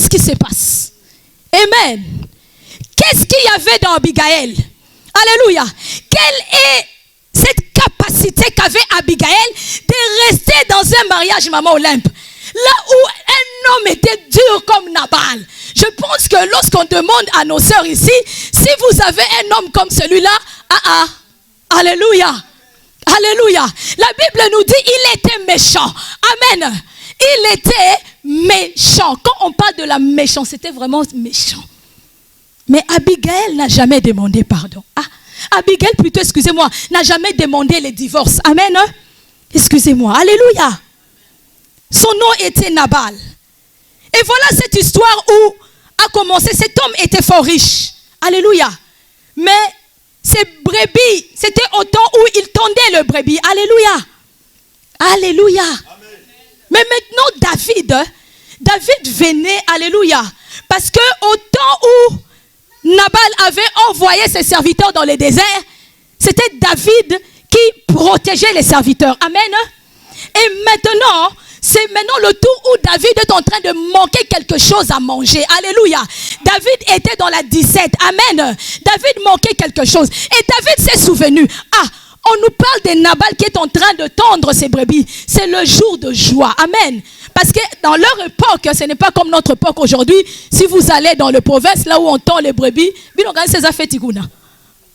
qu'est-ce qui se passe? Amen. Qu'est-ce qu'il y avait dans Abigail? Alléluia. Quelle est cette capacité qu'avait Abigail de rester dans un mariage, maman Olympe, là où un homme était dur comme Nabal? Je pense que lorsqu'on demande à nos sœurs ici, si vous avez un homme comme celui-là, alléluia, alléluia. La Bible nous dit il était méchant. Amen. Il était méchant. Quand on parle de la méchanceté, c'était vraiment méchant. Mais Abigail n'a jamais demandé pardon. Abigail, plutôt, excusez-moi, n'a jamais demandé le divorce. Amen. Excusez-moi. Alléluia. Son nom était Nabal. Et voilà cette histoire où a commencé. Cet homme était fort riche. Alléluia. Mais ses brebis, c'était au temps où il tondait le brebis. Alléluia. Alléluia. Amen. Mais maintenant, David venait, alléluia. Parce que au temps où Nabal avait envoyé ses serviteurs dans le désert, c'était David qui protégeait les serviteurs. Amen. Et maintenant, c'est maintenant le tour où David est en train de manquer quelque chose à manger. Alléluia. David était dans la 17. Amen. David manquait quelque chose. Et David s'est souvenu. On nous parle de Nabal qui est en train de tondre ses brebis. C'est le jour de joie. Amen. Parce que dans leur époque, ce n'est pas comme notre époque aujourd'hui. Si vous allez dans le province, là où on tond les brebis,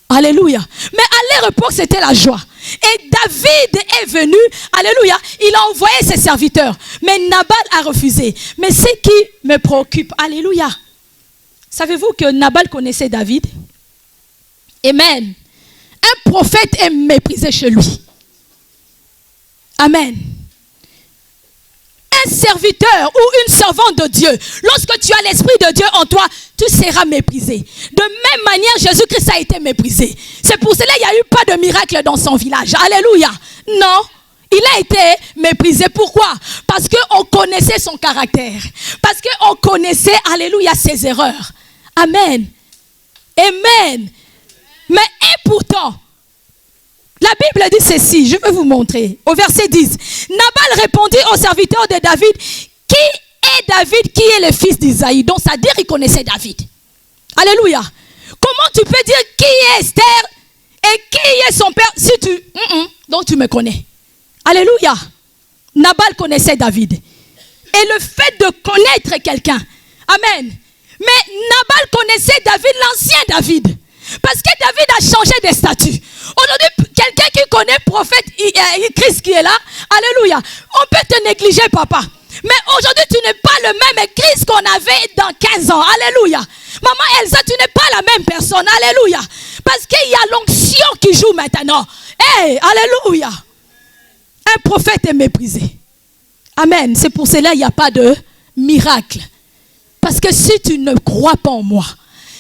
alléluia. Mais à leur époque, c'était la joie. Et David est venu, alléluia, il a envoyé ses serviteurs. Mais Nabal a refusé. Mais ce qui me préoccupe, alléluia. Savez-vous que Nabal connaissait David? Amen. Un prophète est méprisé chez lui. Amen. Un serviteur ou une servante de Dieu, lorsque tu as l'Esprit de Dieu en toi, tu seras méprisé. De même manière, Jésus-Christ a été méprisé. C'est pour cela qu'il n'y a eu pas de miracle dans son village. Alléluia. Non, il a été méprisé. Pourquoi? Parce qu'on connaissait son caractère. Parce qu'on connaissait, alléluia, ses erreurs. Amen. Amen. Mais et pourtant, la Bible dit ceci, je vais vous montrer. Au verset 10, Nabal répondit au serviteur de David, qui est David, qui est le fils d'Isaïe? Donc ça veut dire qu'il connaissait David. Alléluia. Comment tu peux dire qui est Esther et qui est son père si tu... donc tu me connais. Alléluia. Nabal connaissait David. Et le fait de connaître quelqu'un, amen. Mais Nabal connaissait David, l'ancien David. Parce que David a changé de statut. Aujourd'hui, quelqu'un qui connaît prophète Christ qui est là, alléluia, on peut te négliger, papa. Mais aujourd'hui, tu n'es pas le même Christ qu'on avait dans 15 ans. Alléluia. Maman Elsa, tu n'es pas la même personne. Alléluia. Parce qu'il y a l'onction qui joue maintenant. Hey, alléluia. Un prophète est méprisé. Amen. C'est pour cela qu'il n'y a pas de miracle. Parce que si tu ne crois pas en moi,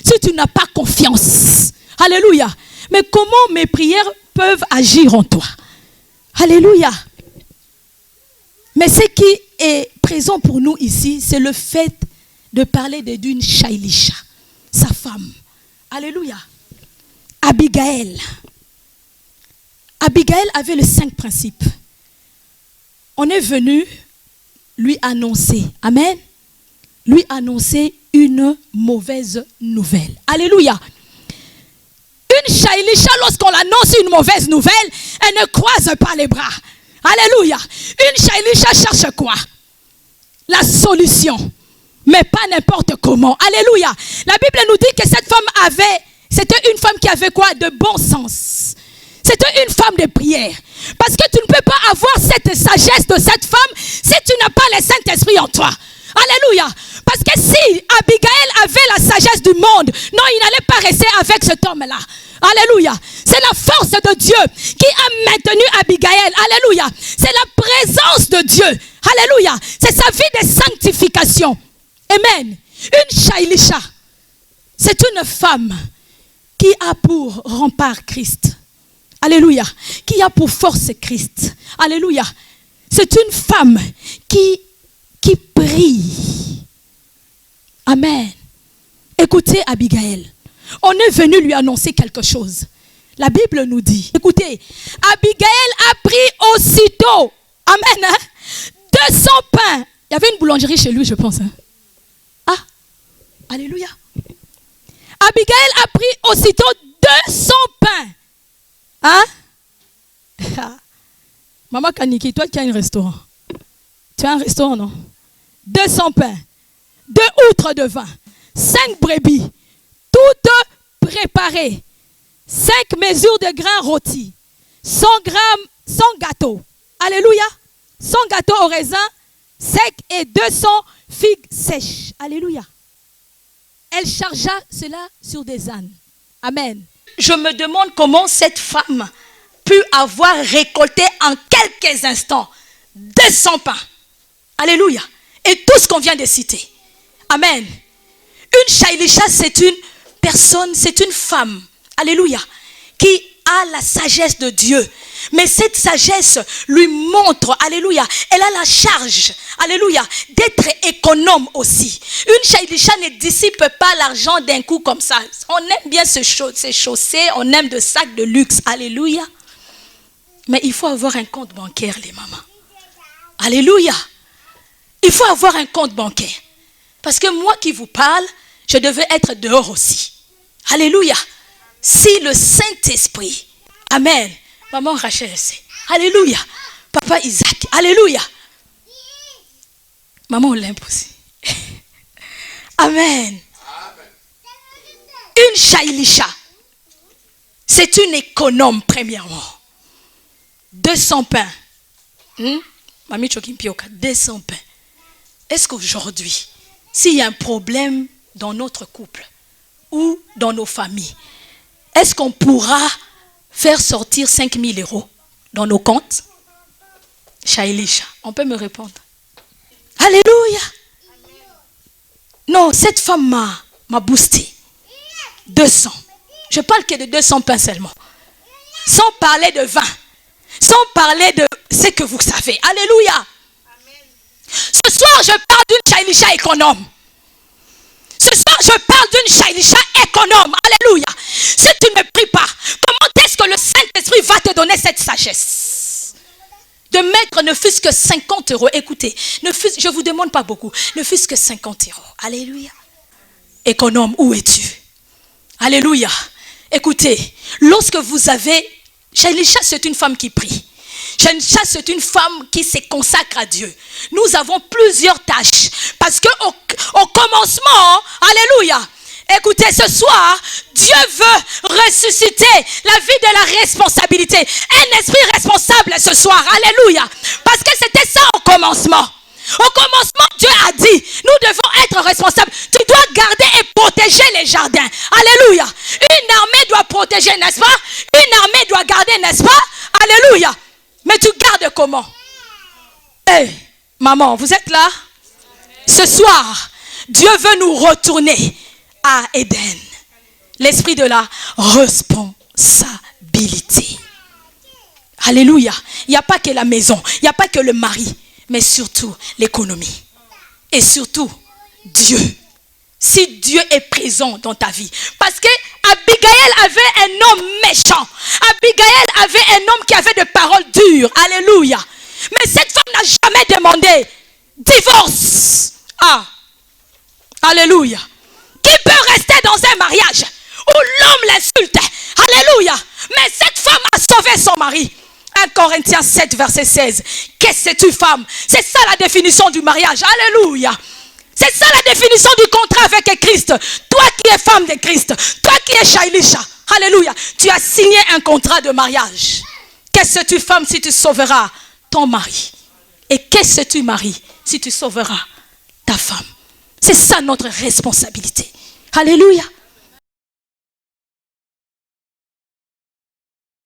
si tu n'as pas confiance, alléluia. Mais comment mes prières peuvent agir en toi? Alléluia. Mais ce qui est présent pour nous ici, c'est le fait de parler d'une Shailisha, sa femme. Alléluia. Abigail. Abigail avait les 5 principes. On est venu lui annoncer, amen, lui annoncer une mauvaise nouvelle. Alléluia. Une Shailisha, lorsqu'on annonce une mauvaise nouvelle, elle ne croise pas les bras. Alléluia. Une Shailisha cherche quoi? La solution. Mais pas n'importe comment. Alléluia. La Bible nous dit que cette femme c'était une femme qui avait quoi? De bon sens. C'était une femme de prière. Parce que tu ne peux pas avoir cette sagesse de cette femme si tu n'as pas le Saint-Esprit en toi. Alléluia. Parce que si Abigail avait la sagesse du monde, non, il n'allait pas rester avec cet homme-là. Alléluia. C'est la force de Dieu qui a maintenu Abigail. Alléluia. C'est la présence de Dieu. Alléluia. C'est sa vie de sanctification. Amen. Une Shailisha, c'est une femme qui a pour rempart Christ. Alléluia. Qui a pour force Christ. Alléluia. C'est une femme qui prie. Amen. Écoutez Abigail. On est venu lui annoncer quelque chose. La Bible nous dit, écoutez, Abigail a pris aussitôt, amen, 200 pains. Il y avait une boulangerie chez lui, je pense. Alléluia. Abigail a pris aussitôt 200 pains. Hein? Maman Kaniki, toi qui as un restaurant. Tu as un restaurant, non? 200 pains, 2 outres de vin, 5 brebis, toutes préparées, 5 mesures de grains rôtis, 100 grammes, 100 gâteaux. Alléluia. 100 gâteaux au raisin secs et 200 figues sèches. Alléluia. Elle chargea cela sur des ânes. Amen. Je me demande comment cette femme put avoir récolté en quelques instants 200 pains. Alléluia. Et tout ce qu'on vient de citer. Amen. Une Shailisha, c'est une personne, c'est une femme. Alléluia. Qui a la sagesse de Dieu. Mais cette sagesse lui montre, alléluia, elle a la charge, alléluia, d'être économe aussi. Une Shailisha ne dissipe pas l'argent d'un coup comme ça. On aime bien se chausser, on aime des sacs de luxe, alléluia. Mais il faut avoir un compte bancaire, les mamans. Alléluia. Il faut avoir un compte bancaire. Parce que moi qui vous parle, je devais être dehors aussi. Alléluia. Si le Saint-Esprit, amen. Maman Rachel sait. Alléluia. Papa Isaac. Alléluia. Maman Olympe aussi. Amen. Une Shailisha, c'est une économe premièrement. 200 pains. Mami Chokimpioka, 200 pains. Est-ce qu'aujourd'hui, s'il y a un problème dans notre couple ou dans nos familles, est-ce qu'on pourra faire sortir 5 000 € dans nos comptes? Shailisha, on peut me répondre. Alléluia. Non, cette femme m'a boosté. 200. Je parle que de 200 pains seulement. Sans parler de vin. Sans parler de ce que vous savez. Alléluia. Ce soir, je parle d'une Shailisha économe. Ce soir, je parle d'une Shailisha économe. Alléluia. Si tu ne me pries pas, comment est-ce que le Saint-Esprit va te donner cette sagesse? De mettre ne fût-ce que 50 €. Écoutez, je ne vous demande pas beaucoup. Ne fût-ce que 50 €. Alléluia. Économe, où es-tu? Alléluia. Écoutez, lorsque vous avez... Shailisha, c'est une femme qui prie. Shailisha, c'est une femme qui se consacre à Dieu. Nous avons plusieurs tâches. Parce qu'au commencement, alléluia, écoutez, ce soir, Dieu veut ressusciter la vie de la responsabilité. Un esprit responsable ce soir, alléluia. Parce que c'était ça au commencement. Au commencement, Dieu a dit, nous devons être responsables. Tu dois garder et protéger les jardins. Alléluia. Une armée doit protéger, n'est-ce pas? Une armée doit garder, n'est-ce pas? Alléluia. Mais tu gardes comment? Hey, maman, vous êtes là? Ce soir, Dieu veut nous retourner à Éden. L'esprit de la responsabilité. Alléluia. Il n'y a pas que la maison, il n'y a pas que le mari, mais surtout l'économie. Et surtout, Dieu. Si Dieu est présent dans ta vie. Parce que Abigail avait un homme méchant. Abigail avait un homme qui avait des paroles dures. Alléluia. Mais cette femme n'a jamais demandé divorce. Ah. Alléluia. Qui peut rester dans un mariage où l'homme l'insulte? Alléluia. Mais cette femme a sauvé son mari. 1 Corinthiens 7, verset 16. Qu'est-ce que c'est une femme? C'est ça la définition du mariage. Alléluia. C'est ça la définition du contrat avec Christ. Toi qui es femme de Christ, toi qui es Shailisha, alléluia, tu as signé un contrat de mariage. Qu'est-ce que tu femme si tu sauveras ton mari? Et qu'est-ce que tu mari si tu sauveras ta femme? C'est ça notre responsabilité. Alléluia.